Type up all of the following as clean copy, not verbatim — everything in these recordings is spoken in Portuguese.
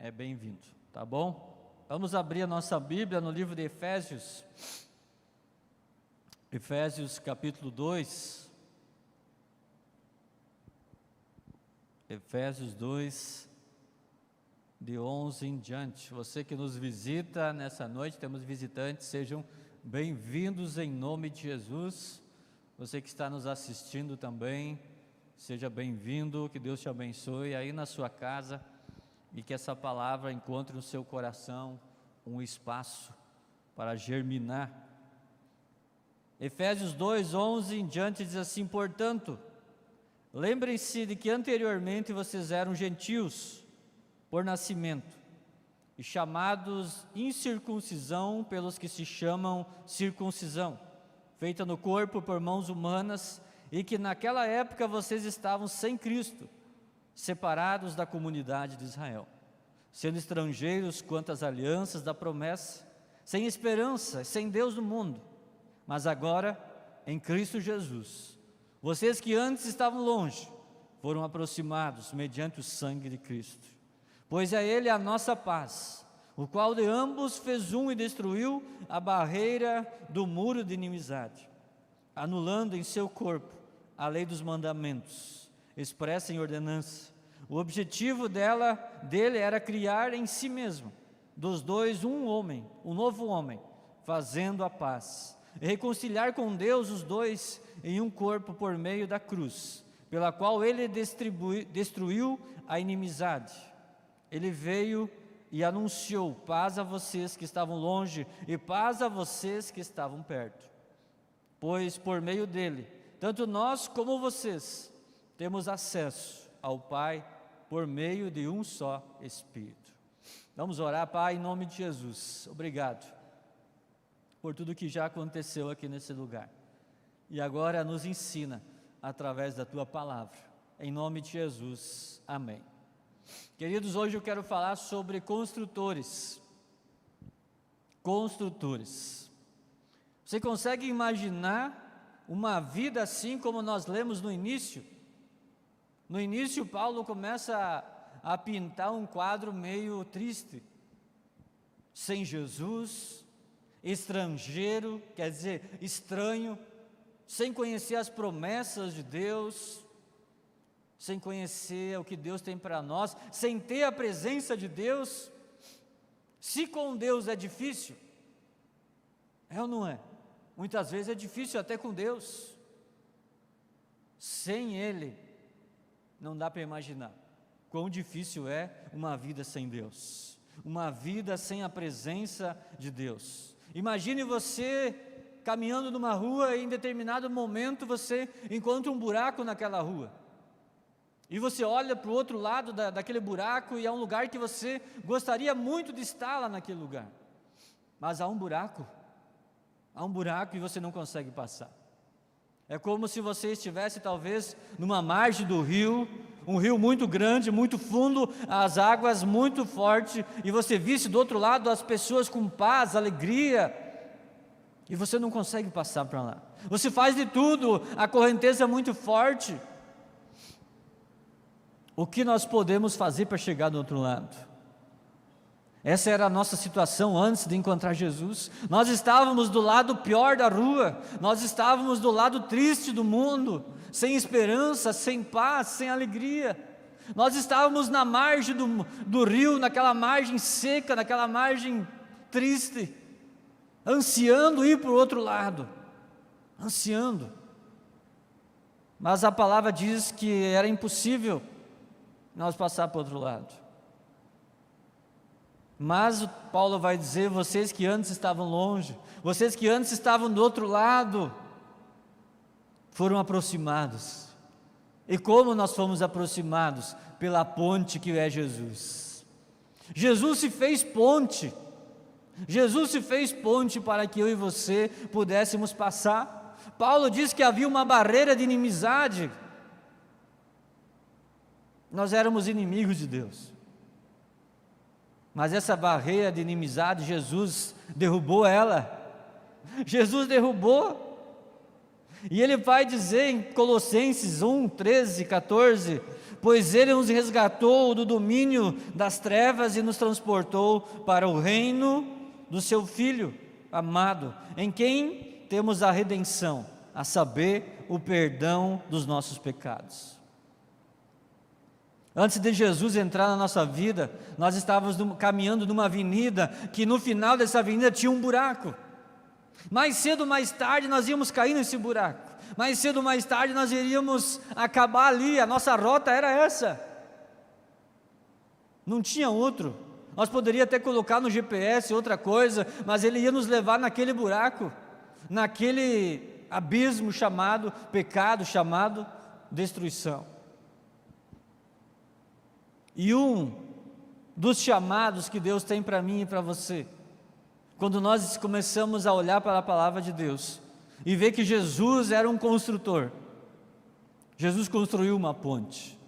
é bem-vindo, tá bom? Vamos abrir a nossa Bíblia no livro de Efésios, Efésios capítulo 2, Efésios 2, de 11 em diante. Você que nos visita nessa noite, temos visitantes, sejam bem-vindos em nome de Jesus. Você que está nos assistindo também, seja bem-vindo, que Deus te abençoe aí na sua casa e que essa palavra encontre no seu coração um espaço para germinar. Efésios 2, 11 em diante diz assim: portanto, lembrem-se de que anteriormente vocês eram gentios por nascimento e chamados incircuncisão pelos que se chamam circuncisão, feita no corpo por mãos humanas, e que naquela época vocês estavam sem Cristo, separados da comunidade de Israel, sendo estrangeiros quanto às alianças da promessa, sem esperança, sem Deus no mundo. Mas agora, em Cristo Jesus, vocês que antes estavam longe, foram aproximados mediante o sangue de Cristo. Pois é Ele a nossa paz, o qual de ambos fez um e destruiu a barreira do muro de inimizade, anulando em seu corpo a lei dos mandamentos, expressa em ordenança. O objetivo dele era criar em si mesmo, dos dois, um homem, um novo homem, fazendo a paz, e reconciliar com Deus os dois em um corpo por meio da cruz, pela qual ele destruiu a inimizade. Ele veio e anunciou paz a vocês que estavam longe e paz a vocês que estavam perto. Pois por meio dele, tanto nós como vocês, temos acesso ao Pai por meio de um só Espírito. Vamos orar. Pai, em nome de Jesus, obrigado por tudo que já aconteceu aqui nesse lugar. E agora nos ensina através da Tua Palavra. Em nome de Jesus, amém. Queridos, hoje eu quero falar sobre construtores. Construtores. Você consegue imaginar uma vida assim como nós lemos no início? No início, Paulo começa a pintar um quadro meio triste. Sem Jesus, estrangeiro, quer dizer, estranho, sem conhecer as promessas de Deus, sem conhecer o que Deus tem para nós, sem ter a presença de Deus. Se com Deus é difícil, é ou não é? Muitas vezes é difícil até com Deus. Sem Ele, não dá para imaginar quão difícil é uma vida sem Deus, uma vida sem a presença de Deus. Imagine você caminhando numa rua e em determinado momento você encontra um buraco naquela rua. E você olha para o outro lado daquele buraco e é um lugar que você gostaria muito de estar lá naquele lugar. Mas há um buraco e você não consegue passar. É como se você estivesse talvez numa margem do rio, um rio muito grande, muito fundo, as águas muito fortes, e você visse do outro lado as pessoas com paz, alegria, e você não consegue passar para lá. Você faz de tudo, a correnteza é muito forte. O que nós podemos fazer para chegar do outro lado? Essa era a nossa situação antes de encontrar Jesus. Nós estávamos do lado pior da rua, nós estávamos do lado triste do mundo, sem esperança, sem paz, sem alegria. Nós estávamos na margem do rio, naquela margem seca, naquela margem triste, ansiando ir para o outro lado, ansiando. Mas a palavra diz que era impossível nós passar para o outro lado. Mas Paulo vai dizer: vocês que antes estavam longe, vocês que antes estavam do outro lado, foram aproximados. E como nós fomos aproximados? Pela ponte que é Jesus. Jesus se fez ponte. Jesus se fez ponte para que eu e você pudéssemos passar. Paulo diz que havia uma barreira de inimizade. Nós éramos inimigos de Deus, mas essa barreira de inimizade, Jesus derrubou ela. Jesus derrubou. E ele vai dizer em Colossenses 1, 13, 14: pois ele nos resgatou do domínio das trevas e nos transportou para o reino do seu Filho amado, em quem temos a redenção, a saber, o perdão dos nossos pecados. Antes de Jesus entrar na nossa vida, nós estávamos caminhando numa avenida, que no final dessa avenida tinha um buraco. Mais cedo ou mais tarde nós íamos cair nesse buraco. Mais cedo ou mais tarde nós iríamos acabar ali. A nossa rota era essa. Não tinha outro. Nós poderíamos até colocar no GPS outra coisa, mas ele ia nos levar naquele buraco, naquele abismo chamado pecado, chamado destruição. E um dos chamados que Deus tem para mim e para você, quando nós começamos a olhar para a palavra de Deus e ver que Jesus era um construtor, Jesus construiu uma ponte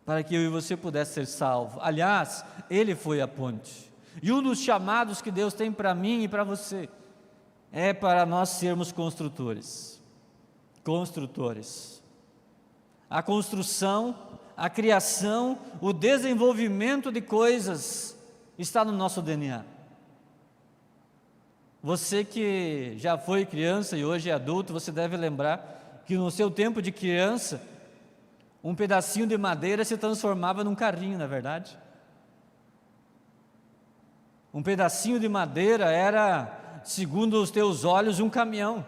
para que eu e você pudesse ser salvos. Aliás, Ele foi a ponte. E um dos chamados que Deus tem para mim e para você é para nós sermos construtores. Construtores. A construção, a criação, o desenvolvimento de coisas está no nosso DNA. Você que já foi criança e hoje é adulto, você deve lembrar que no seu tempo de criança, um pedacinho de madeira se transformava num carrinho, não é verdade? Um pedacinho de madeira era, segundo os teus olhos, um caminhão.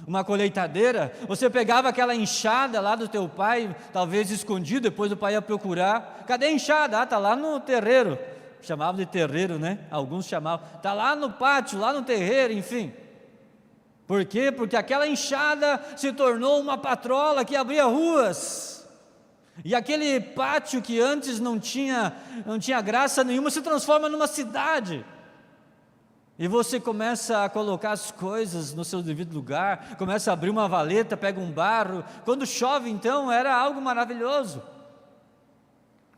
Uma colheitadeira, você pegava aquela enxada lá do teu pai, talvez escondido, depois o pai ia procurar. Cadê a enxada? Ah, está lá no terreiro. Chamavam de terreiro, né? Alguns chamavam. Está lá no pátio, lá no terreiro, enfim. Por quê? Porque aquela enxada se tornou uma patrola que abria ruas. E aquele pátio que antes não tinha graça nenhuma, se transforma numa cidade. E você começa a colocar as coisas no seu devido lugar, começa a abrir uma valeta, pega um barro. Quando chove, então, era algo maravilhoso.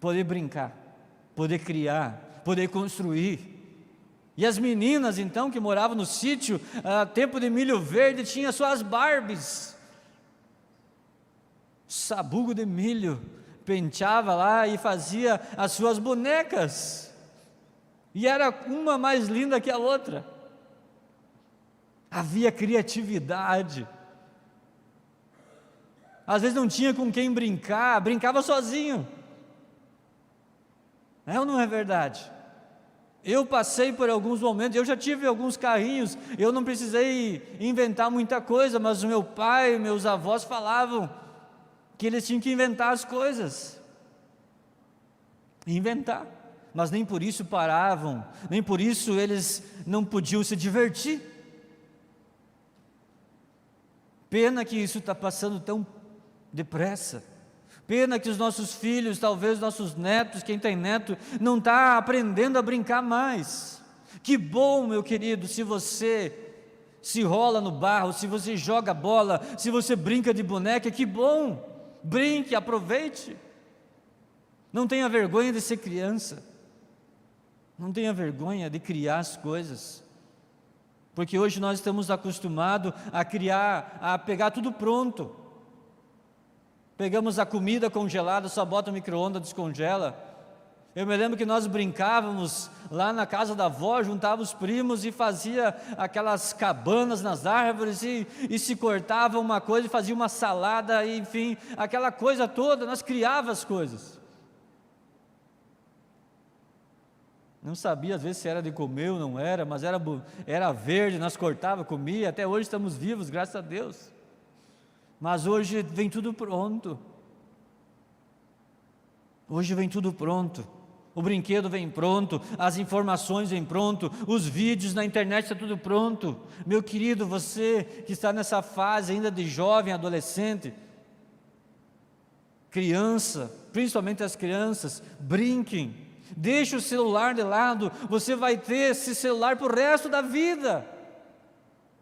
Poder brincar, poder criar, poder construir. E as meninas, então, que moravam no sítio, tempo de milho verde, tinham suas Barbies. Sabugo de milho, penteava lá e fazia as suas bonecas. E era uma mais linda que a outra. Havia criatividade. Às vezes não tinha com quem brincar, brincava sozinho. É ou não é verdade? Eu passei por alguns momentos, eu já tive alguns carrinhos, eu não precisei inventar muita coisa, mas o meu pai, meus avós falavam que eles tinham que inventar as coisas. Inventar. Mas nem por isso paravam, nem por isso eles não podiam se divertir. Pena que isso está passando tão depressa. Pena que os nossos filhos, talvez nossos netos, quem tem neto, não está aprendendo a brincar mais. Que bom, meu querido, se você se rola no barro, se você joga bola, se você brinca de boneca, que bom. Brinque, aproveite. Não tenha vergonha de ser criança. Não tenha vergonha de criar as coisas, porque hoje nós estamos acostumados a criar, a pegar tudo pronto. Pegamos a comida congelada, só bota no micro-ondas, descongela. Eu me lembro que nós brincávamos lá na casa da avó, juntava os primos e fazia aquelas cabanas nas árvores e se cortava uma coisa e fazia uma salada, e, enfim, aquela coisa toda, nós criávamos as coisas. Não sabia às vezes se era de comer ou não era, mas era verde, nós cortava, comia, até hoje estamos vivos, graças a Deus. Mas hoje vem tudo pronto. Hoje vem tudo pronto. O brinquedo vem pronto, as informações vêm pronto, os vídeos na internet está tudo pronto. Meu querido, você que está nessa fase ainda de jovem, adolescente, criança, principalmente as crianças, brinquem. Deixe o celular de lado, você vai ter esse celular para o resto da vida.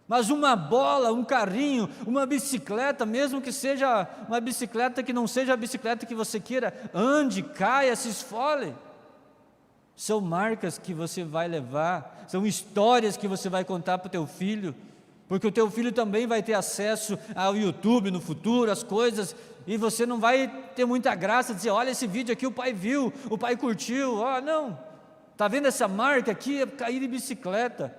Mas uma bola, um carrinho, uma bicicleta, mesmo que seja uma bicicleta que não seja a bicicleta que você queira, ande, caia, se esfole. São marcas que você vai levar, são histórias que você vai contar para o teu filho, porque o teu filho também vai ter acesso ao YouTube no futuro, as coisas, e você não vai ter muita graça de dizer, olha esse vídeo aqui, o pai viu, o pai curtiu, não, está vendo essa marca aqui, eu caí de bicicleta,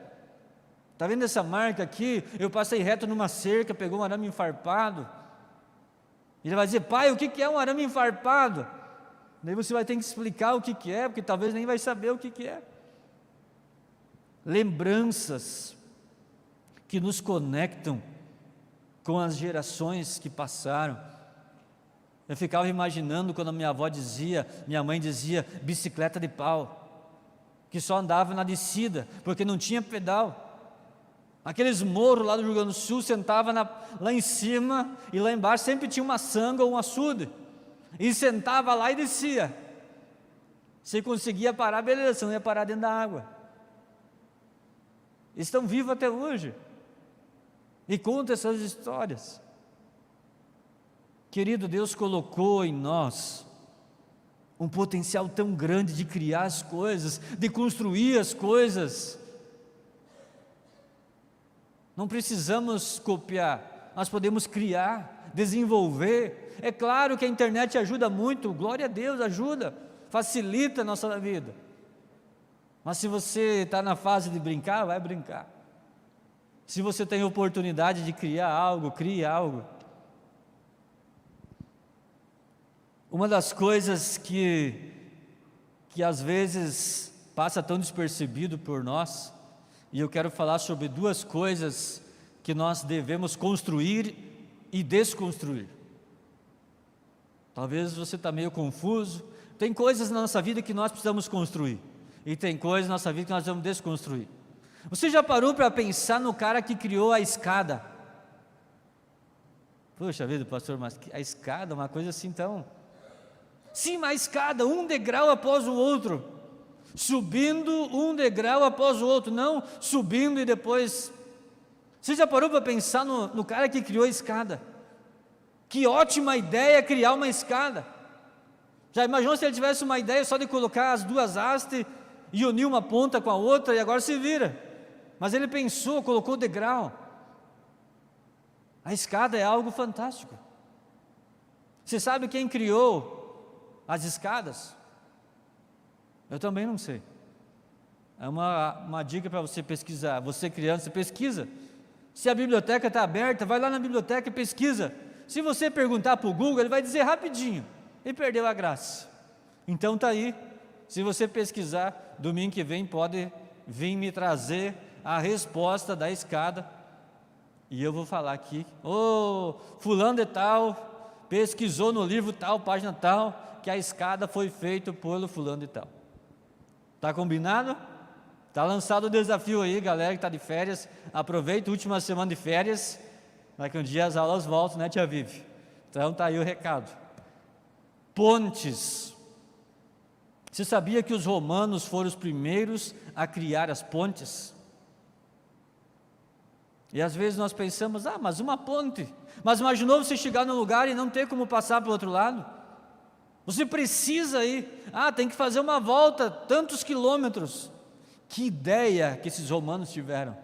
está vendo essa marca aqui, eu passei reto numa cerca, pegou um arame farpado. Ele vai dizer, pai, o que é um arame farpado? Daí você vai ter que explicar o que é, porque talvez nem vai saber o que é. Lembranças que nos conectam com as gerações que passaram. Eu ficava imaginando quando minha mãe dizia, bicicleta de pau, que só andava na descida, porque não tinha pedal. Aqueles morros lá do Rio Grande do Sul, sentava lá em cima, e lá embaixo sempre tinha uma sanga ou um açude, e sentava lá e descia. Se conseguia parar, beleza, você não ia parar dentro da água. Estão vivos até hoje, e contam essas histórias. Querido, Deus colocou em nós um potencial tão grande de criar as coisas, de construir as coisas. Não precisamos copiar, nós podemos criar, desenvolver. É claro que a internet ajuda muito, glória a Deus, ajuda, facilita a nossa vida. Mas se você está na fase de brincar, vai brincar. Se você tem oportunidade de criar algo, crie algo. Uma das coisas que às vezes passa tão despercebido por nós, e eu quero falar sobre duas coisas que nós devemos construir e desconstruir. Talvez você está meio confuso. Tem coisas na nossa vida que nós precisamos construir, e tem coisas na nossa vida que nós vamos desconstruir. Você já parou para pensar no cara que criou a escada? Poxa vida, pastor, mas a escada, uma coisa assim tão... Sim, uma escada, um degrau após o outro, subindo um degrau após o outro, não subindo e depois... Você já parou para pensar no cara que criou a escada? Que ótima ideia criar uma escada. Já imaginou se ele tivesse uma ideia só de colocar as duas hastes e unir uma ponta com a outra e agora se vira? Mas ele pensou, colocou o degrau. A escada é algo fantástico. Você sabe quem criou as escadas? Eu também não sei. É uma dica para você pesquisar. Você criança, pesquisa. Se a biblioteca está aberta, vai lá na biblioteca e pesquisa. Se você perguntar para o Google, ele vai dizer rapidinho. E perdeu a graça. Então está aí. Se você pesquisar, domingo que vem pode vir me trazer a resposta da escada. E eu vou falar aqui. Fulano de tal pesquisou no livro tal, página tal, que a escada foi feita pelo fulano de tal. Está combinado? Está lançado o desafio aí, galera que está de férias. Aproveita a última semana de férias. Daqui um dia as aulas voltam, né, tia Vivi? Então está aí o recado. Pontes. Você sabia que os romanos foram os primeiros a criar as pontes? E às vezes nós pensamos, mas uma ponte. Mas imaginou você chegar num lugar e não ter como passar para o outro lado? Você precisa ir, tem que fazer uma volta, tantos quilômetros. Que ideia que esses romanos tiveram?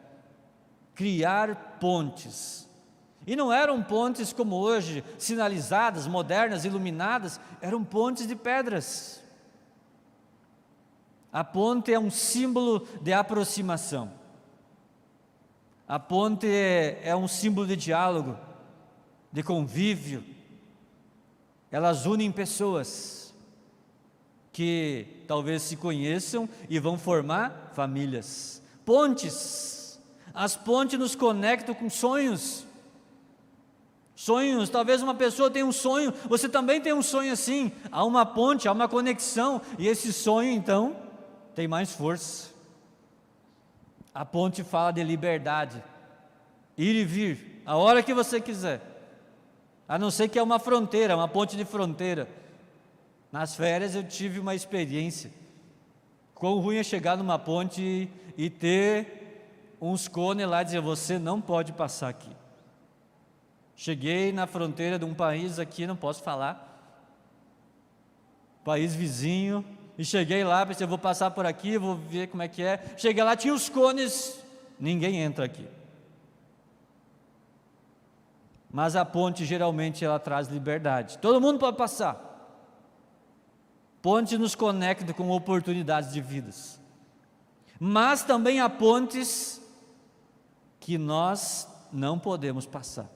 Criar pontes. E não eram pontes como hoje, sinalizadas, modernas, iluminadas, eram pontes de pedras. A ponte é um símbolo de aproximação. A ponte é um símbolo de diálogo, de convívio. Elas unem pessoas que talvez se conheçam e vão formar famílias. Pontes. As pontes nos conectam com sonhos. Sonhos, talvez uma pessoa tenha um sonho, você também tem um sonho assim. Há uma ponte, há uma conexão, e esse sonho então tem mais força. A ponte fala de liberdade, ir e vir, a hora que você quiser, a não ser que é uma fronteira, uma ponte de fronteira. Nas férias eu tive uma experiência, quão ruim é chegar numa ponte e ter uns cones lá e dizer, você não pode passar aqui. Cheguei na fronteira de um país aqui, não posso falar, país vizinho, e cheguei lá, pensei, eu vou passar por aqui, vou ver como é que é. Cheguei lá, tinha os cones, ninguém entra aqui. mas a ponte geralmente ela traz liberdade. Todo mundo pode passar. Ponte nos conecta com oportunidades de vidas. Mas também há pontes que nós não podemos passar,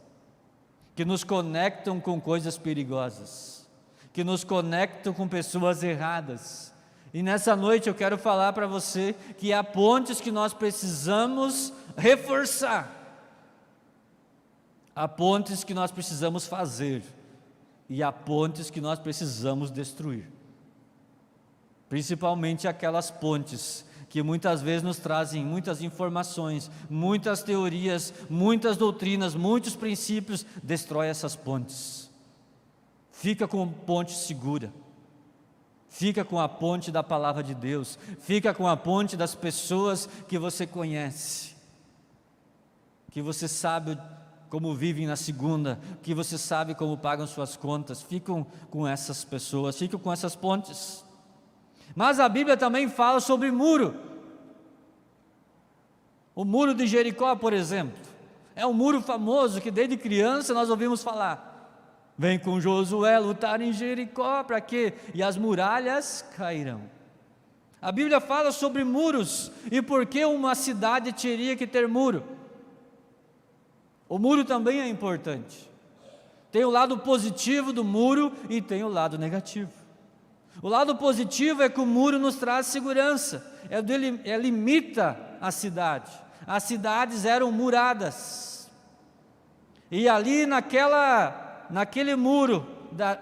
que nos conectam com coisas perigosas, que nos conectam com pessoas erradas. E nessa noite eu quero falar para você que há pontes que nós precisamos reforçar, há pontes que nós precisamos fazer, e há pontes que nós precisamos destruir. Principalmente aquelas pontes que muitas vezes nos trazem muitas informações, muitas teorias, muitas doutrinas, muitos princípios. Destrói essas pontes. Fica com a ponte segura. Fica com a ponte da palavra de Deus. Fica com a ponte das pessoas que você conhece, que você sabe como vivem na segunda, que você sabe como pagam suas contas. Ficam com essas pessoas, ficam com essas pontes. Mas a Bíblia também fala sobre muro. O muro de Jericó, por exemplo, é um muro famoso que desde criança nós ouvimos falar. Vem com Josué lutar em Jericó, para quê? E as muralhas cairão. A Bíblia fala sobre muros e por que uma cidade teria que ter muro. O muro também é importante. Tem o lado positivo do muro e tem o lado negativo. O lado positivo é que o muro nos traz segurança, limita a cidade. As cidades eram muradas, e ali naquele muro,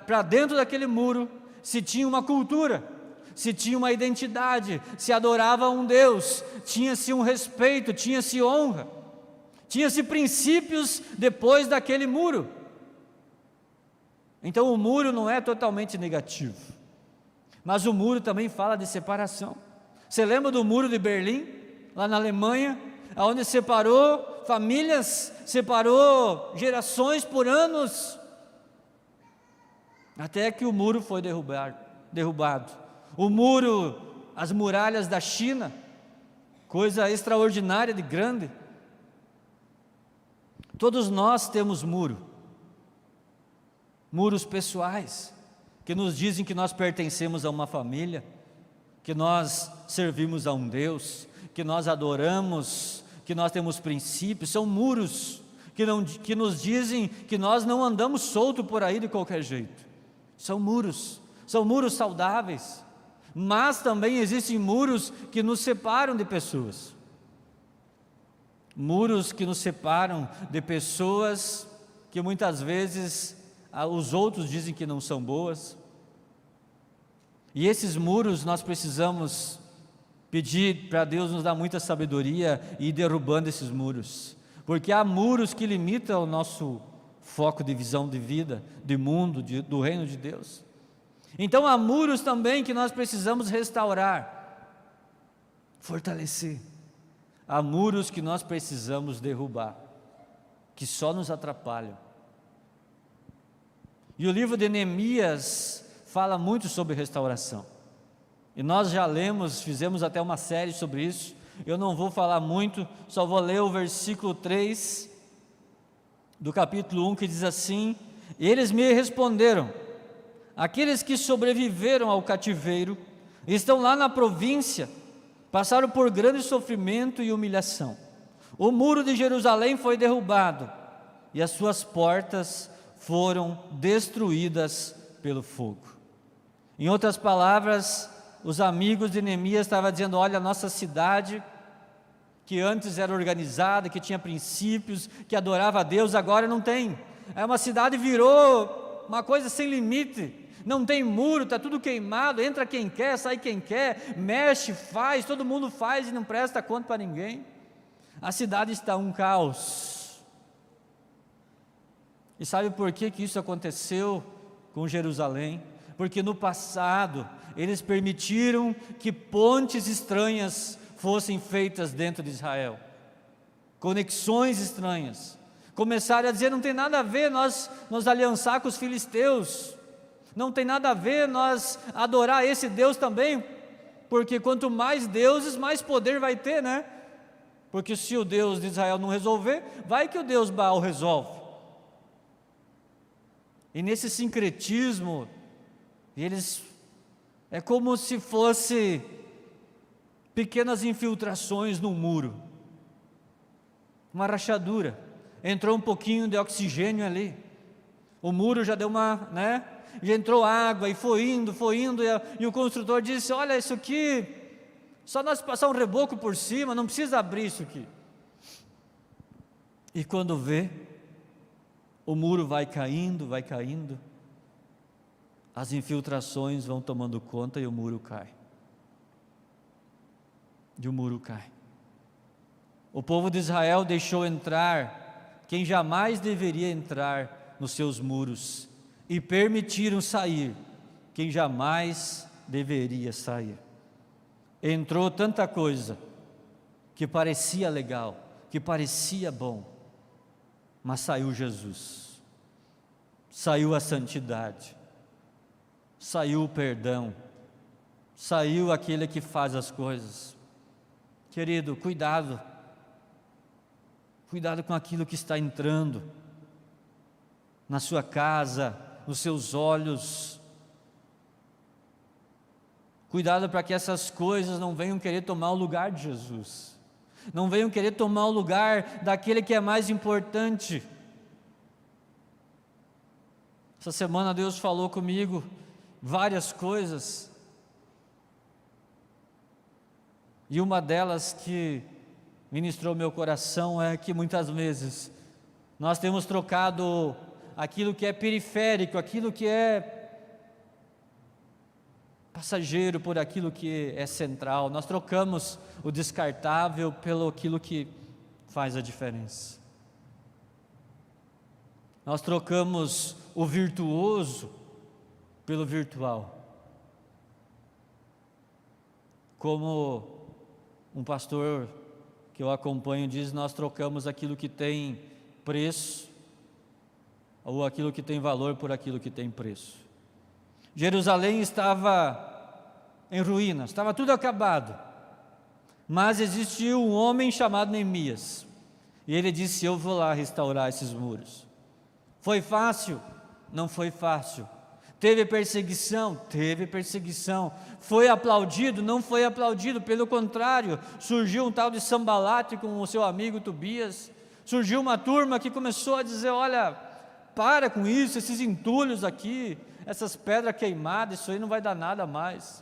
para dentro daquele muro, se tinha uma cultura, se tinha uma identidade, se adorava um Deus, tinha-se um respeito, tinha-se honra, tinha-se princípios depois daquele muro. Então o muro não é totalmente negativo. Mas o muro também fala de separação. Você lembra do muro de Berlim, lá na Alemanha, onde separou famílias, separou gerações por anos, até que o muro foi derrubado. O muro, as muralhas da China, coisa extraordinária de grande. Todos nós temos muros pessoais, que nos dizem que nós pertencemos a uma família, que nós servimos a um Deus, que nós adoramos, que nós temos princípios. São muros que nos dizem que nós não andamos solto por aí de qualquer jeito. São muros saudáveis, mas também existem muros que nos separam de pessoas. Muros que nos separam de pessoas que muitas vezes os outros dizem que não são boas. E esses muros nós precisamos pedir para Deus nos dar muita sabedoria e ir derrubando esses muros, porque há muros que limitam o nosso foco de visão de vida, de mundo, do reino de Deus. Então há muros também que nós precisamos restaurar, fortalecer. Há muros que nós precisamos derrubar, que só nos atrapalham. E o livro de Neemias fala muito sobre restauração, e nós já lemos, fizemos até uma série sobre isso. Eu não vou falar muito, só vou ler o versículo 3 do capítulo 1, que diz assim: eles me responderam, aqueles que sobreviveram ao cativeiro, estão lá na província, passaram por grande sofrimento e humilhação. O muro de Jerusalém foi derrubado, e as suas portas foram destruídas pelo fogo. Em outras palavras, os amigos de Neemias estavam dizendo: olha, a nossa cidade, que antes era organizada, que tinha princípios, que adorava a Deus, agora não tem. Uma cidade virou uma coisa sem limite, não tem muro, está tudo queimado, entra quem quer, sai quem quer, mexe, faz, todo mundo faz e não presta conta para ninguém. A cidade está um caos. E sabe por que isso aconteceu com Jerusalém? Porque no passado eles permitiram que pontes estranhas fossem feitas dentro de Israel, conexões estranhas. Começaram a dizer: não tem nada a ver nós nos aliançar com os filisteus, não tem nada a ver nós adorar esse Deus também, porque quanto mais deuses, mais poder vai ter, né? Porque se o Deus de Israel não resolver, vai que o Deus Baal resolve. E nesse sincretismo, eles é como se fosse pequenas infiltrações no muro, uma rachadura, entrou um pouquinho de oxigênio ali, o muro já deu uma, já entrou água e foi indo, e o construtor disse: olha, isso aqui, só nós passar um reboco por cima, não precisa abrir isso aqui. E quando vê, o muro vai caindo, as infiltrações vão tomando conta e o muro cai. O povo de Israel deixou entrar quem jamais deveria entrar nos seus muros, e permitiram sair quem jamais deveria sair. Entrou tanta coisa que parecia legal, que parecia bom, mas saiu Jesus, saiu a santidade, saiu o perdão, saiu aquele que faz as coisas. Querido, cuidado com aquilo que está entrando na sua casa, nos seus olhos. Cuidado para que essas coisas não venham querer tomar o lugar de Jesus, não venham querer tomar o lugar daquele que é mais importante. Essa semana Deus falou comigo várias coisas, e uma delas que ministrou meu coração é que muitas vezes nós temos trocado aquilo que é periférico, aquilo que é passageiro por aquilo que é central. Nós trocamos o descartável pelo aquilo que faz a diferença. Nós trocamos o virtuoso pelo virtual. Como um pastor que eu acompanho diz, nós trocamos aquilo que tem preço, ou aquilo que tem valor, por aquilo que tem preço. Jerusalém estava em ruínas, estava tudo acabado, mas existiu um homem chamado Neemias, e ele disse: eu vou lá restaurar esses muros. Foi fácil? Não foi fácil. Teve perseguição? Teve perseguição. Foi aplaudido? Não foi aplaudido, pelo contrário, surgiu um tal de Sambalate com o seu amigo Tobias, surgiu uma turma que começou a dizer: olha, para com isso, esses entulhos aqui, essas pedras queimadas, isso aí não vai dar nada mais.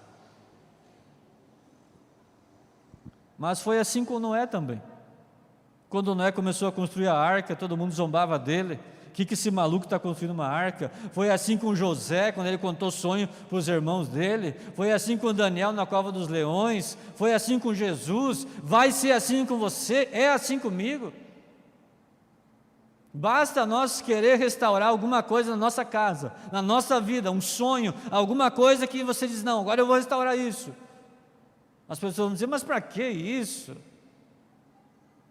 Mas foi assim com Noé também. Quando Noé começou a construir a arca, todo mundo zombava dele: o que esse maluco está construindo uma arca? Foi assim com José, quando ele contou sonho para os irmãos dele. Foi assim com Daniel na cova dos leões. Foi assim com Jesus. Vai ser assim com você, é assim comigo. Basta nós querer restaurar alguma coisa na nossa casa, na nossa vida, um sonho, alguma coisa que você diz: não, agora eu vou restaurar isso. As pessoas vão dizer: mas para que isso?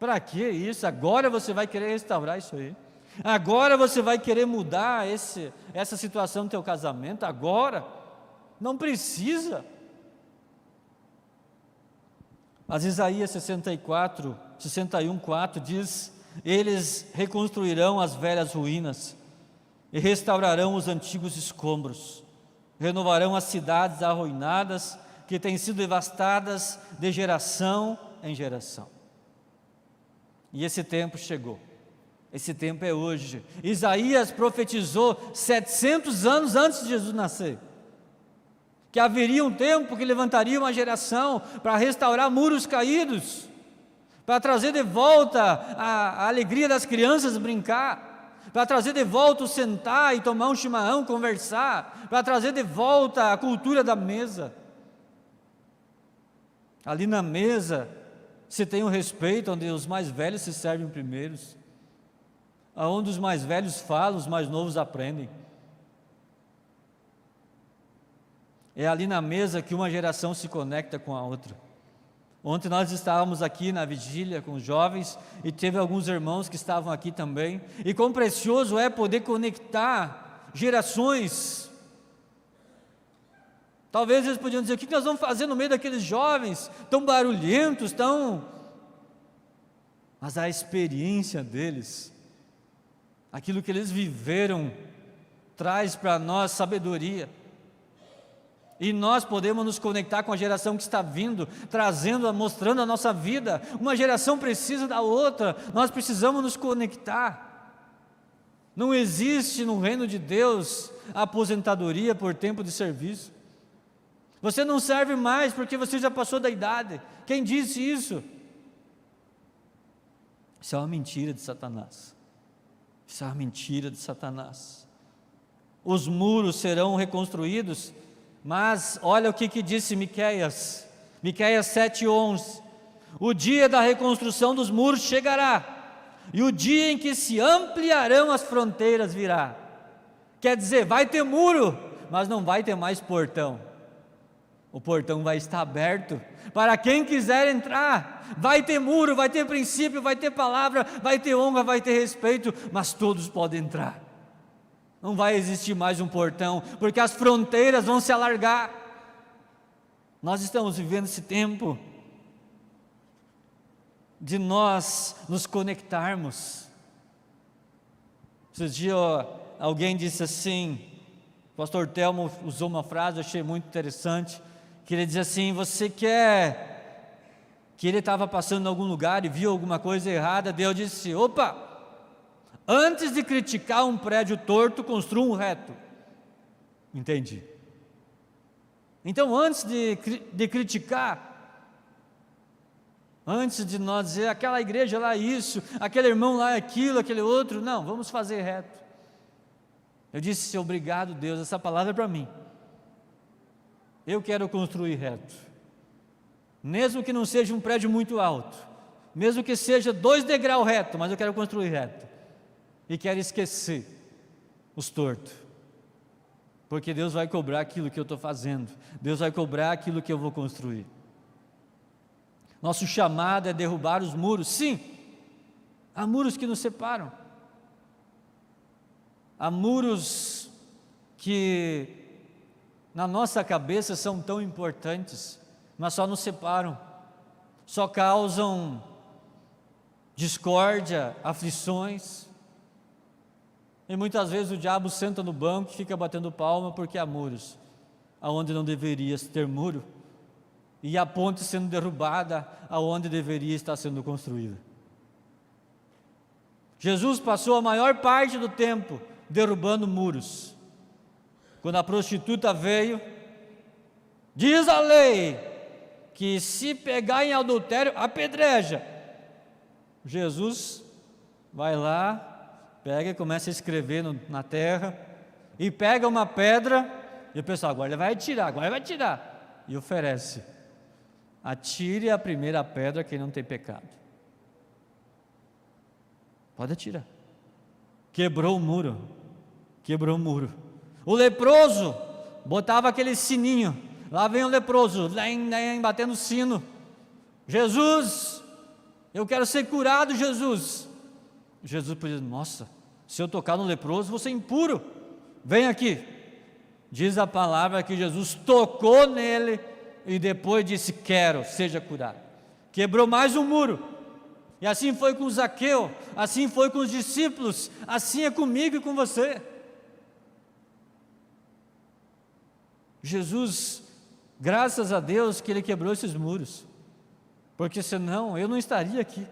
Para que isso? Agora você vai querer restaurar isso aí? Agora você vai querer mudar essa situação do teu casamento? Agora? Não precisa. Mas Isaías 61:4 diz: eles reconstruirão as velhas ruínas e restaurarão os antigos escombros, renovarão as cidades arruinadas que têm sido devastadas de geração em geração. E esse tempo chegou. Esse tempo é hoje. Isaías profetizou 700 anos antes de Jesus nascer, que haveria um tempo que levantaria uma geração para restaurar muros caídos, para trazer de volta a alegria das crianças brincar, para trazer de volta o sentar e tomar um chimarrão, conversar, para trazer de volta a cultura da mesa. Ali na mesa se tem o respeito, onde os mais velhos se servem primeiros, aonde os mais velhos falam, os mais novos aprendem. É ali na mesa que uma geração se conecta com a outra. Ontem nós estávamos aqui na vigília com os jovens, e teve alguns irmãos que estavam aqui também, e quão precioso é poder conectar gerações. Talvez eles podiam dizer: o que nós vamos fazer no meio daqueles jovens, tão barulhentos, Mas a experiência deles, aquilo que eles viveram, traz para nós sabedoria. E nós podemos nos conectar com a geração que está vindo, trazendo, mostrando a nossa vida. Uma geração precisa da outra, nós precisamos nos conectar. Não existe no reino de Deus aposentadoria por tempo de serviço. Você não serve mais porque você já passou da idade. Quem disse isso? Isso é uma mentira de Satanás. Isso é uma mentira de Satanás. Os muros serão reconstruídos, mas olha o que disse Miqueias 7:11. O dia da reconstrução dos muros chegará, e o dia em que se ampliarão as fronteiras virá. Quer dizer, vai ter muro, mas não vai ter mais portão. O portão vai estar aberto para quem quiser entrar. Vai ter muro, vai ter princípio, vai ter palavra, vai ter honra, vai ter respeito, mas todos podem entrar. Não vai existir mais um portão, porque as fronteiras vão se alargar. Nós estamos vivendo esse tempo de nós nos conectarmos. Esses dias alguém disse assim, o pastor Telmo usou uma frase, eu achei muito interessante, que ele dizia assim: você quer, que ele estava passando em algum lugar e viu alguma coisa errada, Deus disse: opa, antes de criticar um prédio torto, construa um reto. Entendi. Então, antes de criticar, antes de nós dizer aquela igreja lá isso, aquele irmão lá aquilo, aquele outro, não, vamos fazer reto. Eu disse: obrigado Deus, essa palavra é para mim. Eu quero construir reto, mesmo que não seja um prédio muito alto, mesmo que seja 2 degraus reto, mas eu quero construir reto. E quero esquecer os tortos, porque Deus vai cobrar aquilo que eu estou fazendo, Deus vai cobrar aquilo que eu vou construir. Nosso chamado é derrubar os muros. Sim, há muros que nos separam, há muros que na nossa cabeça são tão importantes, mas só nos separam, só causam discórdia, aflições. E muitas vezes o diabo senta no banco e fica batendo palma porque há muros aonde não deveria ter muro, e a ponte sendo derrubada aonde deveria estar sendo construída. Jesus passou a maior parte do tempo derrubando muros. Quando a prostituta veio, diz a lei que se pegar em adultério, apedreja. Jesus vai lá, pega e começa a escrever na terra, e pega uma pedra, e o pessoal: agora ele vai atirar, e oferece: atire a primeira pedra quem não tem pecado. Pode atirar. Quebrou o muro. O leproso botava aquele sininho, lá vem o leproso, batendo o sino: Jesus, eu quero ser curado, Jesus. Jesus podia dizer: nossa, se eu tocar no leproso, vou ser impuro, vem aqui. Diz a palavra que Jesus tocou nele e depois disse: quero, seja curado. Quebrou mais um muro. E assim foi com Zaqueu, assim foi com os discípulos, assim é comigo e com você. Jesus, graças a Deus que Ele quebrou esses muros, porque senão eu não estaria aqui.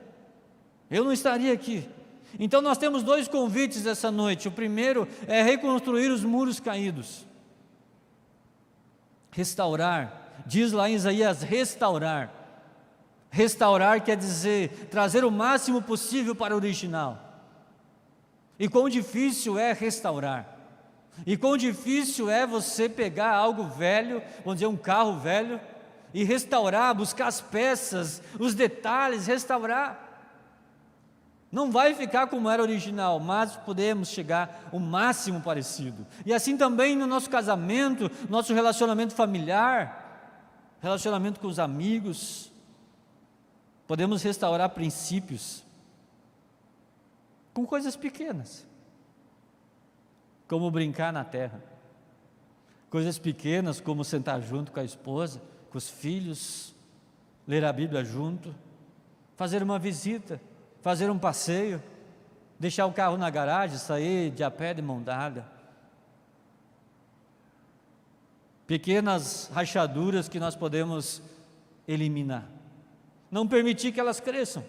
Então nós temos 2 convites essa noite. O primeiro é reconstruir os muros caídos. Restaurar, diz lá em Isaías, restaurar. Restaurar quer dizer trazer o máximo possível para o original. E quão difícil é restaurar. E quão difícil é você pegar algo velho, vamos dizer um carro velho, e restaurar, buscar as peças, os detalhes, restaurar. Não vai ficar como era original, mas podemos chegar o máximo parecido. E assim também no nosso casamento, nosso relacionamento familiar, relacionamento com os amigos, podemos restaurar princípios com coisas pequenas, como brincar na terra, coisas pequenas como sentar junto com a esposa, com os filhos, ler a Bíblia junto, fazer uma visita, fazer um passeio, deixar o carro na garagem, sair de a pé de mão dada. pequenas rachaduras que nós podemos eliminar. Não permitir que elas cresçam.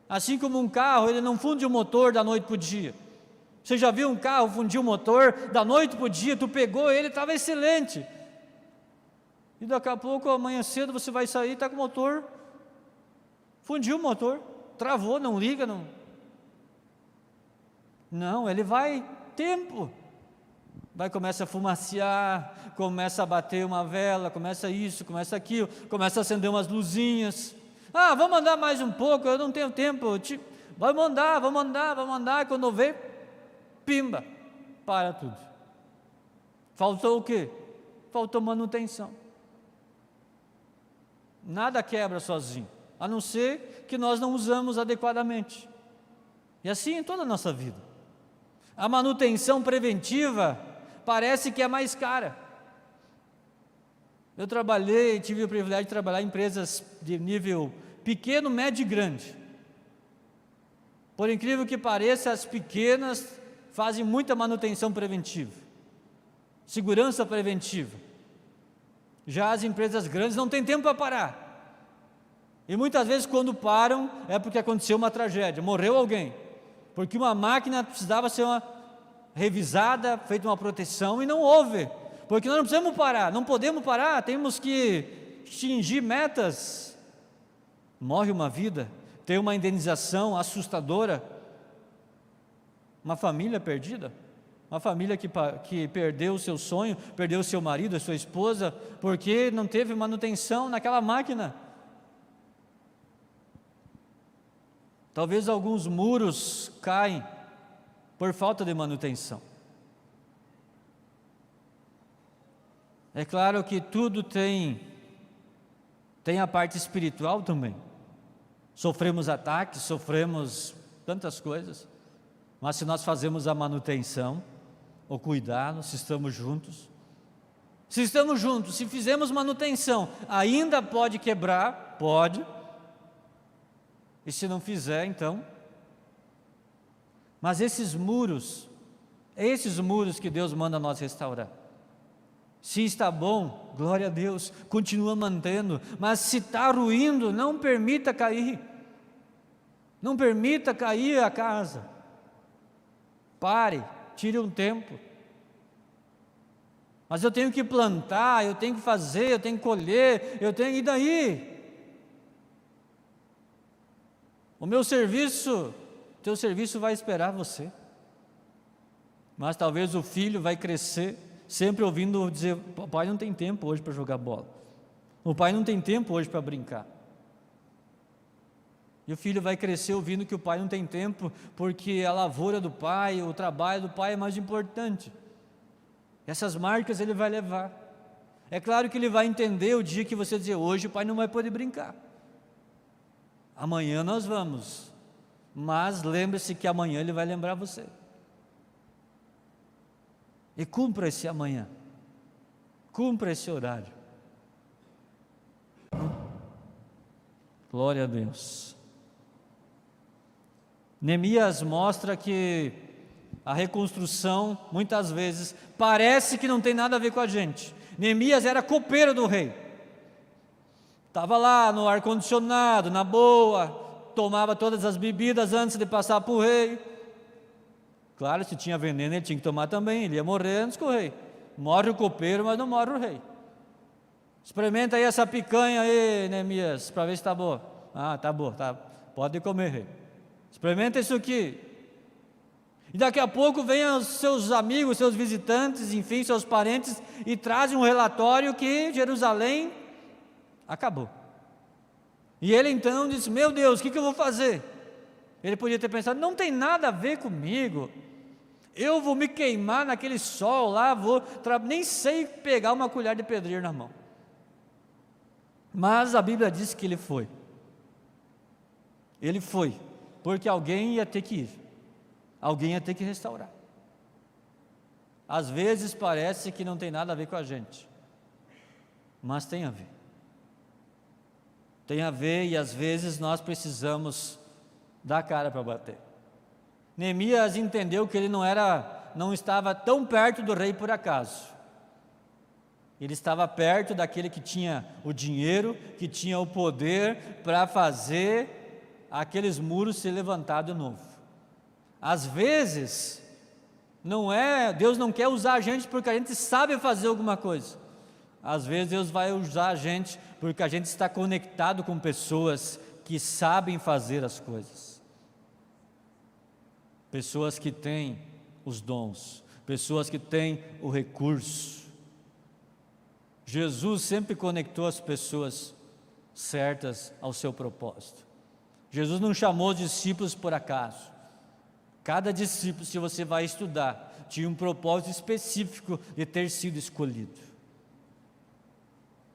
Assim como um carro, ele não funde o motor da noite para o dia. Você já viu um carro fundir o motor da noite para o dia? Tu pegou ele, estava excelente. E daqui a pouco, amanhã cedo, você vai sair e está com o motor, fundiu o motor, travou, não liga, não. Não, ele vai, tempo. Vai, começa a fumaciar, começa a bater uma vela, começa isso, começa aquilo, começa a acender umas luzinhas. Ah, vamos andar mais um pouco, eu não tenho tempo. Vamos andar, quando vê, pimba, para tudo. Faltou o quê? Faltou manutenção. Nada quebra sozinho, a não ser que nós não usamos adequadamente. E assim em toda a nossa vida. A manutenção preventiva parece que é mais cara. Eu tive o privilégio de trabalhar em empresas de nível pequeno, médio e grande. Por incrível que pareça, as pequenas fazem muita manutenção preventiva, segurança preventiva. Já as empresas grandes não têm tempo para parar. E muitas vezes quando param é porque aconteceu uma tragédia, morreu alguém. Porque uma máquina precisava ser revisada, feita uma proteção e não houve. Porque nós não precisamos parar, não podemos parar, temos que atingir metas. Morre uma vida, tem uma indenização assustadora. Uma família perdida. Uma família que perdeu o seu sonho, perdeu o seu marido, a sua esposa, porque não teve manutenção naquela máquina. Talvez alguns muros caem por falta de manutenção. É claro que tudo tem a parte espiritual também. Sofremos ataques, sofremos tantas coisas, mas se nós fazemos a manutenção, o cuidado, se estamos juntos, se fizermos manutenção, ainda pode quebrar, pode, e se não fizer, então, mas esses muros que Deus manda nós restaurar, se está bom, glória a Deus, continua mantendo, mas se está ruindo, não permita cair a casa, pare, tire um tempo. Mas eu tenho que plantar, eu tenho que fazer, eu tenho que colher, e daí? Teu serviço vai esperar você. Mas talvez o filho vai crescer, sempre ouvindo dizer, o pai não tem tempo hoje para jogar bola. O pai não tem tempo hoje para brincar. E o filho vai crescer ouvindo que o pai não tem tempo, porque a lavoura do pai, o trabalho do pai é mais importante. Essas marcas ele vai levar. É claro que ele vai entender o dia que você dizer, hoje o pai não vai poder brincar. Amanhã nós vamos. Mas lembre-se que amanhã ele vai lembrar você. E cumpra esse amanhã. Cumpra esse horário. Glória a Deus. Neemias mostra que a reconstrução, muitas vezes, parece que não tem nada a ver com a gente. Neemias era copeiro do rei. Estava lá no ar-condicionado, na boa, tomava todas as bebidas antes de passar para o rei. Claro, se tinha veneno, ele tinha que tomar também, ele ia morrer antes que o rei. Morre o copeiro, mas não morre o rei. Experimenta aí essa picanha aí, Neemias, para ver se está boa. Ah, está boa, tá. Pode comer, rei. Experimenta isso aqui. E daqui a pouco vem os seus amigos, seus visitantes, enfim, seus parentes, e trazem um relatório que Jerusalém acabou. E ele então disse, meu Deus, o que eu vou fazer? Ele podia ter pensado, não tem nada a ver comigo, eu vou me queimar naquele sol lá, nem sei pegar uma colher de pedreiro na mão. Mas a Bíblia diz que ele foi, porque alguém ia ter que ir, alguém ia ter que restaurar. Às vezes parece que não tem nada a ver com a gente, mas tem a ver. Tem a ver, e às vezes nós precisamos dar a cara para bater. Neemias entendeu que ele não estava tão perto do rei por acaso. Ele estava perto daquele que tinha o dinheiro, que tinha o poder para fazer aqueles muros se levantar de novo. Às vezes, Deus não quer usar a gente porque a gente sabe fazer alguma coisa. Às vezes Deus vai usar a gente porque a gente está conectado com pessoas que sabem fazer as coisas. Pessoas que têm os dons, pessoas que têm o recurso. Jesus sempre conectou as pessoas certas ao seu propósito. Jesus não chamou os discípulos por acaso. Cada discípulo, se você vai estudar, tinha um propósito específico de ter sido escolhido.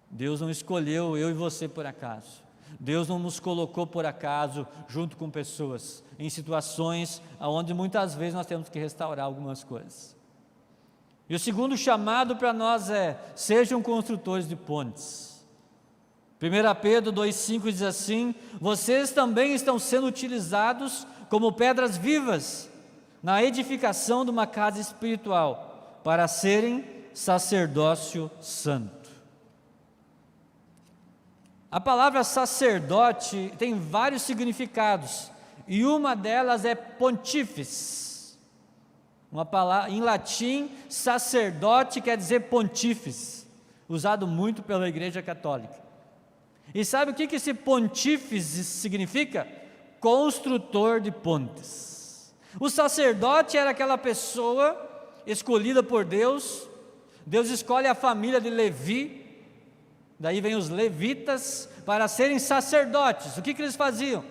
Deus não escolheu eu e você por acaso. Deus não nos colocou por acaso junto com pessoas, em situações onde muitas vezes nós temos que restaurar algumas coisas. E o segundo chamado para nós é: sejam construtores de pontes. 1 Pedro 2,5 diz assim: vocês também estão sendo utilizados como pedras vivas na edificação de uma casa espiritual, para serem sacerdócio santo. A palavra sacerdote tem vários significados, e uma delas é pontífice. Uma palavra, em latim, sacerdote quer dizer pontífice, usado muito pela Igreja Católica. E sabe o que esse pontífice significa? Construtor de pontes. O sacerdote era aquela pessoa escolhida por Deus. Deus escolhe a família de Levi, daí vem os levitas para serem sacerdotes. O que eles faziam?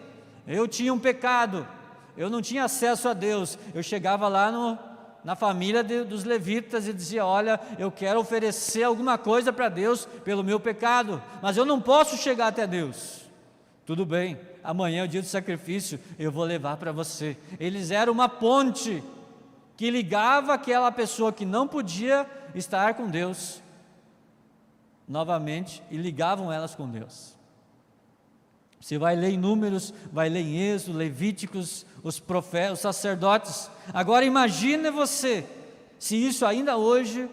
Eu tinha um pecado, eu não tinha acesso a Deus, eu chegava lá na família dos levitas e dizia: olha, eu quero oferecer alguma coisa para Deus pelo meu pecado, mas eu não posso chegar até Deus. Tudo bem, amanhã é o dia do sacrifício, eu vou levar para você. Eles eram uma ponte que ligava aquela pessoa que não podia estar com Deus novamente, e ligavam elas com Deus. Você vai ler em Números, vai ler em Êxodo, Levíticos, os profetas, os sacerdotes. Agora imagine você, se isso ainda hoje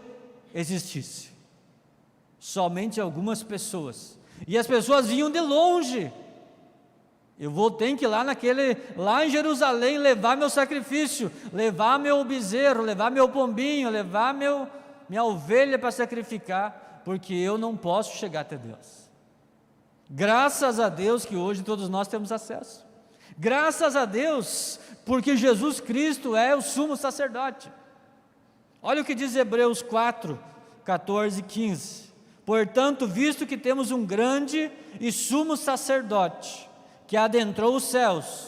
existisse. Somente algumas pessoas, e as pessoas vinham de longe. Ter que ir lá em Jerusalém, levar meu sacrifício, levar meu bezerro, levar meu pombinho, levar minha ovelha para sacrificar, porque eu não posso chegar até Deus. Graças a Deus que hoje todos nós temos acesso. Graças a Deus, porque Jesus Cristo é o sumo sacerdote. Olha o que diz Hebreus 4, 14 e 15. Portanto, visto que temos um grande e sumo sacerdote, que adentrou os céus,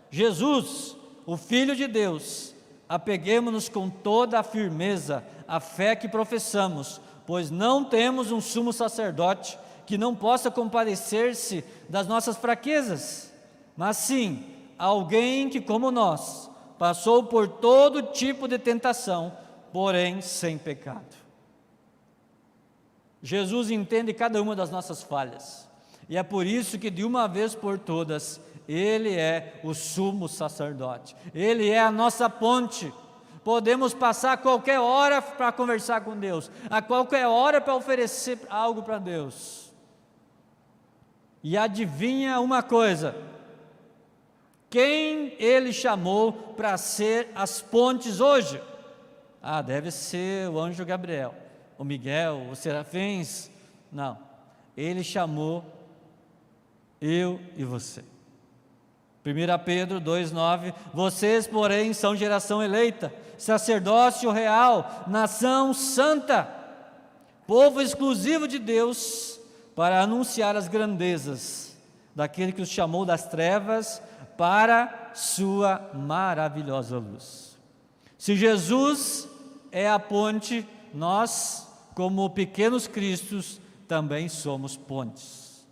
Jesus, o Filho de Deus, apeguemo-nos com toda a firmeza à fé que professamos, pois não temos um sumo sacerdote que não possa compadecer-se das nossas fraquezas, mas sim alguém que, como nós, passou por todo tipo de tentação, porém sem pecado. Jesus entende cada uma das nossas falhas, e é por isso que de uma vez por todas, Ele é o sumo sacerdote, Ele é a nossa ponte. Podemos passar a qualquer hora para conversar com Deus, a qualquer hora para oferecer algo para Deus. E adivinha uma coisa: quem Ele chamou para ser as pontes hoje? Deve ser o anjo Gabriel, o Miguel, os serafins. Não, Ele chamou eu e você. 1 Pedro 2,9: vocês, porém, são geração eleita, sacerdócio real, nação santa, povo exclusivo de Deus, para anunciar as grandezas daquele que os chamou das trevas para sua maravilhosa luz. Se Jesus é a ponte, nós, como pequenos cristos, também somos pontes,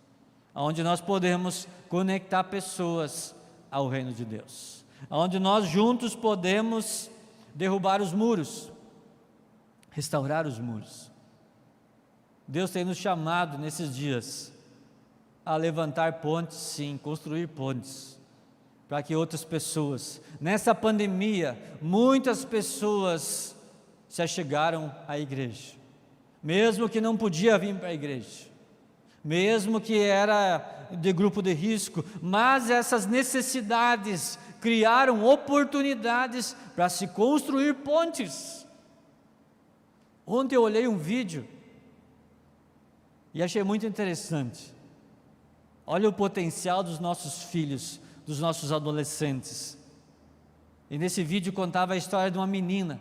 onde nós podemos conectar pessoas ao reino de Deus, onde nós juntos podemos derrubar os muros, restaurar os muros. Deus tem nos chamado nesses dias a levantar pontes, sim, construir pontes, para que outras pessoas, nessa pandemia, muitas pessoas se achegaram à igreja, mesmo que não podia vir para a igreja, mesmo que era de grupo de risco, mas essas necessidades criaram oportunidades para se construir pontes. Ontem eu olhei um vídeo e achei muito interessante. Olha o potencial dos nossos filhos, dos nossos adolescentes. E nesse vídeo contava a história de uma menina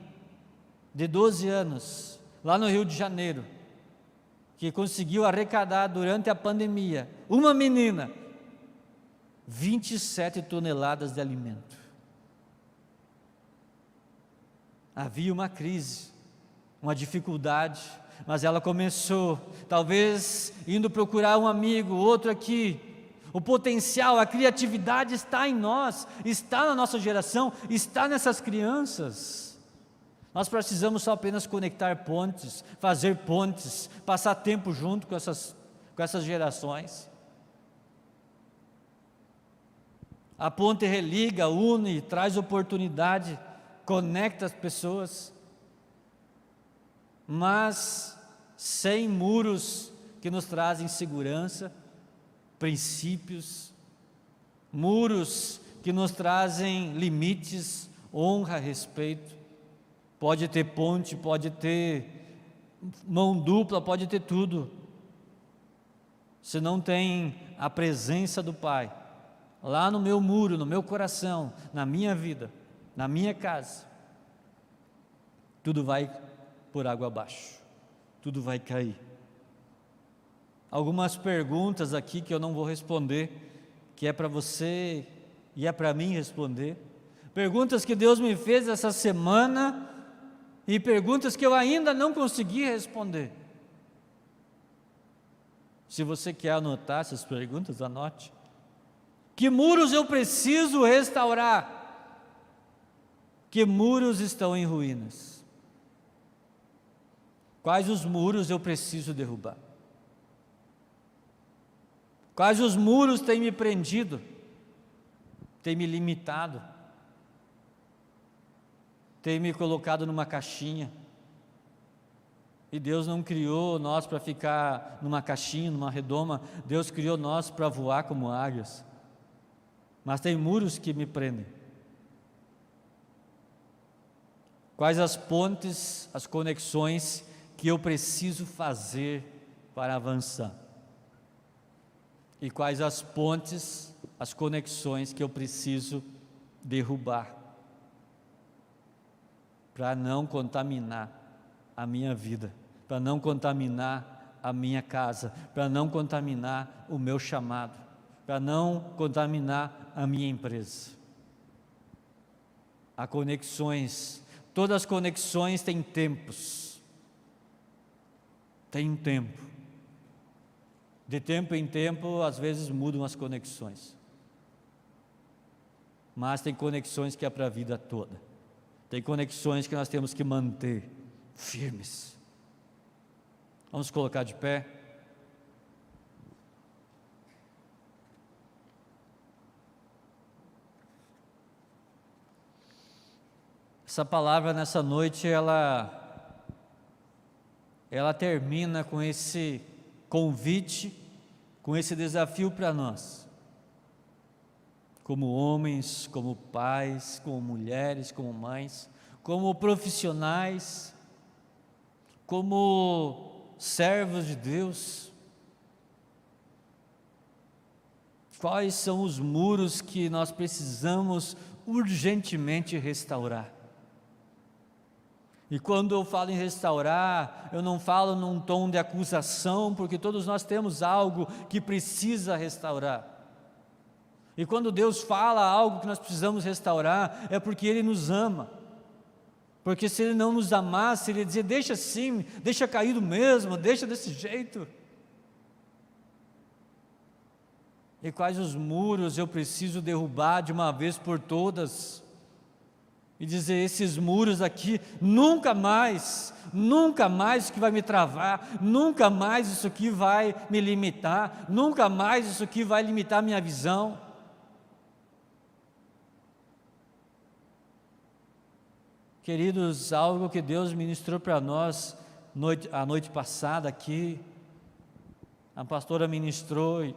de 12 anos, lá no Rio de Janeiro, que conseguiu arrecadar durante a pandemia, uma menina, 27 toneladas de alimento. Havia uma crise, uma dificuldade, mas ela começou, talvez indo procurar um amigo, outro aqui. O potencial, a criatividade está em nós, está na nossa geração, está nessas crianças. Nós precisamos só apenas conectar pontes, fazer pontes, passar tempo junto com essas gerações. A ponte religa, une, traz oportunidade, conecta as pessoas, mas sem muros que nos trazem segurança, princípios, muros que nos trazem limites, honra, respeito. Pode ter ponte, pode ter mão dupla, pode ter tudo. Se não tem a presença do Pai, lá no meu muro, no meu coração, na minha vida, na minha casa, tudo vai por água abaixo, tudo vai cair. Algumas perguntas aqui que eu não vou responder, que é para você e é para mim responder. Perguntas que Deus me fez essa semana e perguntas que eu ainda não consegui responder. Se você quer anotar essas perguntas, anote. Que muros eu preciso restaurar? Que muros estão em ruínas? Quais os muros eu preciso derrubar? Quais os muros têm me prendido, têm me limitado, têm me colocado numa caixinha? E Deus não criou nós para ficar numa caixinha, numa redoma. Deus criou nós para voar como águias. Mas tem muros que me prendem. Quais as pontes, as conexões que eu preciso fazer para avançar? E quais as pontes, as conexões que eu preciso derrubar para não contaminar a minha vida, para não contaminar a minha casa, para não contaminar o meu chamado, para não contaminar a minha empresa? Há conexões, todas as conexões têm tempos, tem um tempo. De tempo em tempo, às vezes mudam as conexões, mas tem conexões que é para a vida toda, tem conexões que nós temos que manter firmes. Vamos colocar de pé. Essa palavra nessa noite, ela termina com esse convite, com esse desafio para nós, como homens, como pais, como mulheres, como mães, como profissionais, como servos de Deus. Quais são os muros que nós precisamos urgentemente restaurar? E quando eu falo em restaurar, eu não falo num tom de acusação, porque todos nós temos algo que precisa restaurar. E quando Deus fala algo que nós precisamos restaurar, é porque Ele nos ama. Porque se Ele não nos amasse, Ele ia dizer: deixa assim, deixa caído mesmo, deixa desse jeito. E quais os muros eu preciso derrubar de uma vez por todas? E dizer: esses muros aqui, nunca mais isso aqui vai me travar, nunca mais isso aqui vai me limitar, nunca mais isso aqui vai limitar minha visão. Queridos, algo que Deus ministrou para nós A noite passada aqui, a pastora ministrou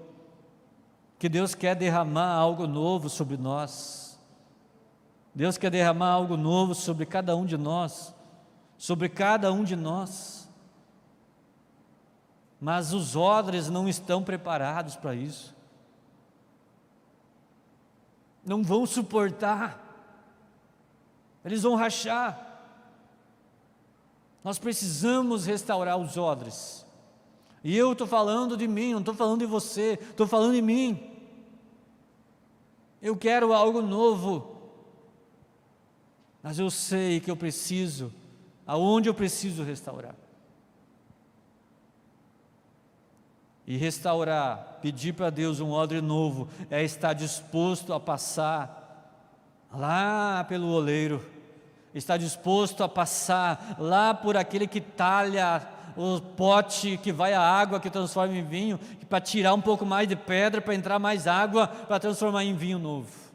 que Deus quer derramar algo novo sobre nós. Deus quer derramar algo novo sobre cada um de nós, sobre cada um de nós. Mas os odres não estão preparados para isso. Não vão suportar. Eles vão rachar. Nós precisamos restaurar os odres. E eu estou falando de mim, não estou falando de você, estou falando de mim. Eu quero algo novo. Mas eu sei que eu preciso, aonde eu preciso restaurar. E restaurar, pedir para Deus um odre novo, é estar disposto a passar lá pelo oleiro, estar disposto a passar lá por aquele que talha o pote que vai a água, que transforma em vinho, para tirar um pouco mais de pedra, para entrar mais água, para transformar em vinho novo.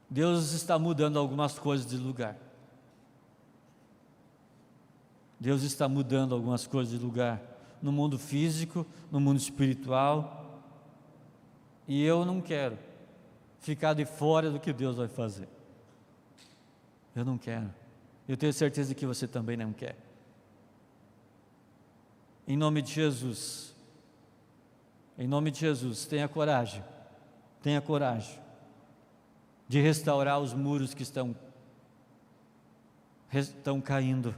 Deus está mudando algumas coisas de lugar. Deus está mudando algumas coisas de lugar, no mundo físico, no mundo espiritual, e eu não quero ficar de fora do que Deus vai fazer. Eu não quero. Eu tenho certeza que você também não quer. Em nome de Jesus, tenha coragem de restaurar os muros que estão caindo.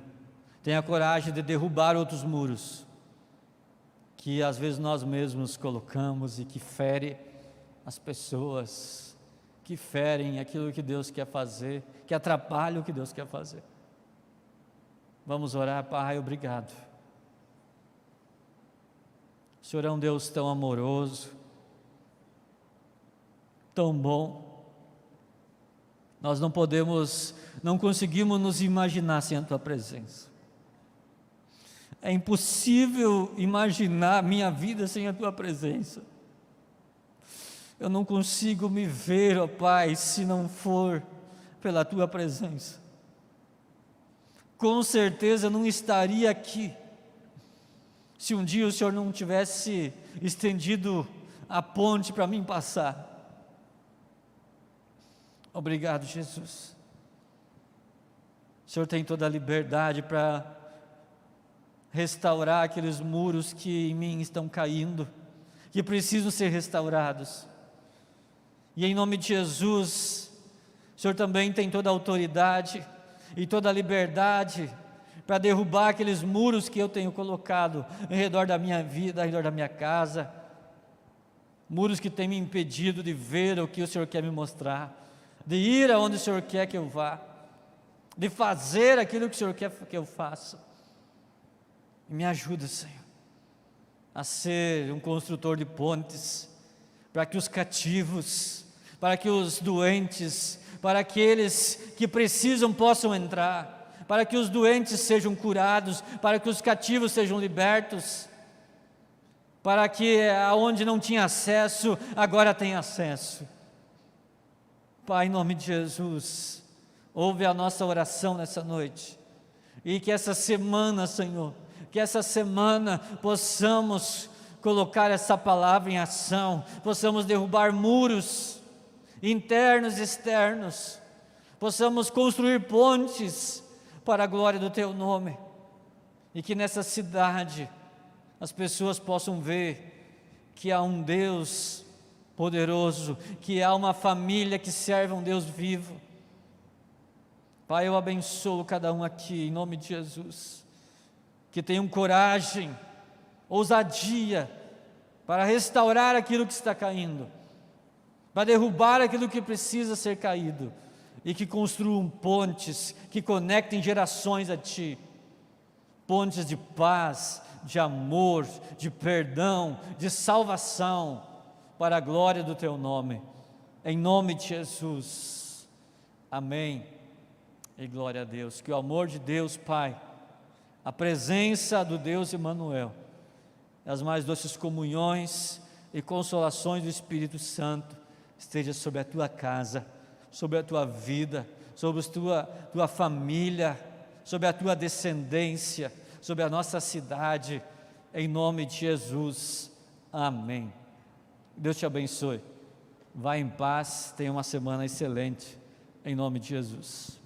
Tenha coragem de derrubar outros muros, que às vezes nós mesmos colocamos e que fere as pessoas, que ferem aquilo que Deus quer fazer, que atrapalham o que Deus quer fazer. Vamos orar. Pai, obrigado. O Senhor é um Deus tão amoroso, tão bom. Nós não conseguimos nos imaginar sem a Tua presença. É impossível imaginar minha vida sem a Tua presença. Eu não consigo me ver, ó Pai, se não for pela Tua presença. Com certeza eu não estaria aqui, se um dia o Senhor não tivesse estendido a ponte para mim passar. Obrigado, Jesus. O Senhor tem toda a liberdade para restaurar aqueles muros que em mim estão caindo, que precisam ser restaurados. E em nome de Jesus, o Senhor também tem toda a autoridade e toda a liberdade para derrubar aqueles muros que eu tenho colocado em redor da minha vida, ao redor da minha casa, muros que têm me impedido de ver o que o Senhor quer me mostrar, de ir aonde o Senhor quer que eu vá, de fazer aquilo que o Senhor quer que eu faça. E me ajuda, Senhor, a ser um construtor de pontes, para que os cativos, para que os doentes, para aqueles que precisam possam entrar, para que os doentes sejam curados, para que os cativos sejam libertos, para que aonde não tinha acesso, agora tenha acesso. Pai, em nome de Jesus, ouve a nossa oração nessa noite, e que essa semana, Senhor, que essa semana possamos colocar essa palavra em ação, possamos derrubar muros internos e externos, possamos construir pontes para a glória do Teu nome, e que nessa cidade as pessoas possam ver que há um Deus poderoso, que há uma família que serve a um Deus vivo. Pai, eu abençoo cada um aqui, em nome de Jesus, que tenham coragem, ousadia, para restaurar aquilo que está caindo, para derrubar aquilo que precisa ser caído, e que construam pontes, que conectem gerações a Ti, pontes de paz, de amor, de perdão, de salvação, para a glória do Teu nome, em nome de Jesus, amém, e glória a Deus. Que o amor de Deus Pai, a presença do Deus Emmanuel, as mais doces comunhões e consolações do Espírito Santo esteja sobre a tua casa, sobre a tua vida, sobre tua família, sobre a tua descendência, sobre a nossa cidade, em nome de Jesus, amém. Deus te abençoe, vá em paz, tenha uma semana excelente, em nome de Jesus.